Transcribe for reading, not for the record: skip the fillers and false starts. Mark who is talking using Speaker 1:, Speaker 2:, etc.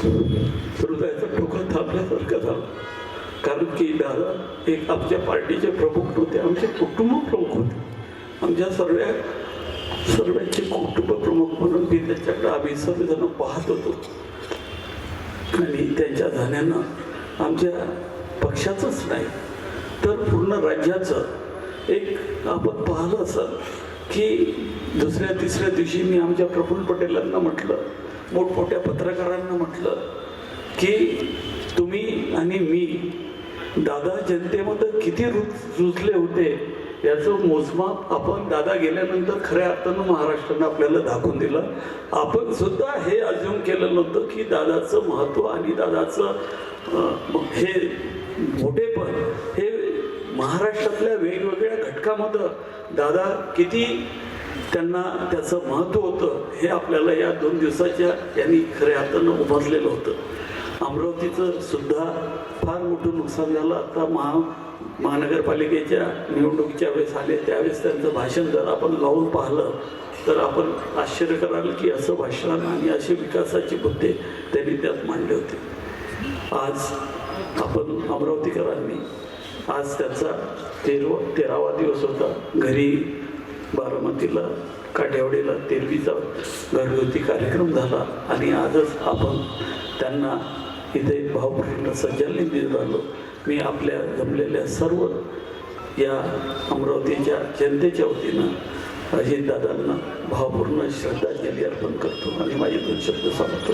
Speaker 1: हृदयाचा ठोका थांबल्यासारखं झालं. कारण की दादा एक आमच्या पार्टीचे प्रमुख नव्हते, आमचे कुटुंब प्रमुख होते. आमच्या सर्वांचे कुटुंब प्रमुख म्हणून मी त्यांच्याकडे आम्ही सर्वजण पाहत होतो. आणि त्यांच्या जाण्यानं आमच्या पक्षाचंच नाही तर पूर्ण राज्याचं एक आपण पाहिलं असं की दुसऱ्या तिसऱ्या दिवशी मी आमच्या प्रफुल्ल पटेलांना म्हटलं, मोठमोठ्या पत्रकारांना म्हटलं की तुम्ही आणि मी दादा जनतेमध्ये किती रुजले होते याचं मोजमाप आपण दादा गेल्यानंतर खऱ्या अर्थानं महाराष्ट्रानं आपल्याला दाखवून दिलं. आपण सुद्धा हे अज्यूम केलं नव्हतं की दादाचं महत्त्व आणि दादाचं हे मोठेपण हे महाराष्ट्रातल्या वेगवेगळ्या घटकामध्ये दादा किती त्यांना त्याचं महत्त्व होतं हे आपल्याला या 2 दिवसाच्या यांनी खऱ्या अर्थानं उभारलेलं होतं. अमरावतीचं सुद्धा फार मोठं नुकसान झालं. आता महानगरपालिकेच्या निवडणुकीच्या वेळेस आले त्यावेळेस त्यांचं भाषण जर आपण लावून पाहिलं तर आपण आश्चर्य कराल की असं भाषण आणि असे विकासाचे मुद्दे त्यांनी त्यात मांडले होते. आज आपण अमरावतीकरांनी आज त्याचा 13वा दिवस होता. घरी बारामतीला काठेवाडीला 13वीचा घरगुती कार्यक्रम झाला आणि आजच आपण त्यांना इथे भावपूर्ण सज्जनने राहिलो. मी आपल्या जमलेल्या सर्व या अमरावतीच्या जनतेच्या वतीनं अजितदादांना भावपूर्ण श्रद्धांजली अर्पण करतो आणि माझे 2 शब्द सांगतो.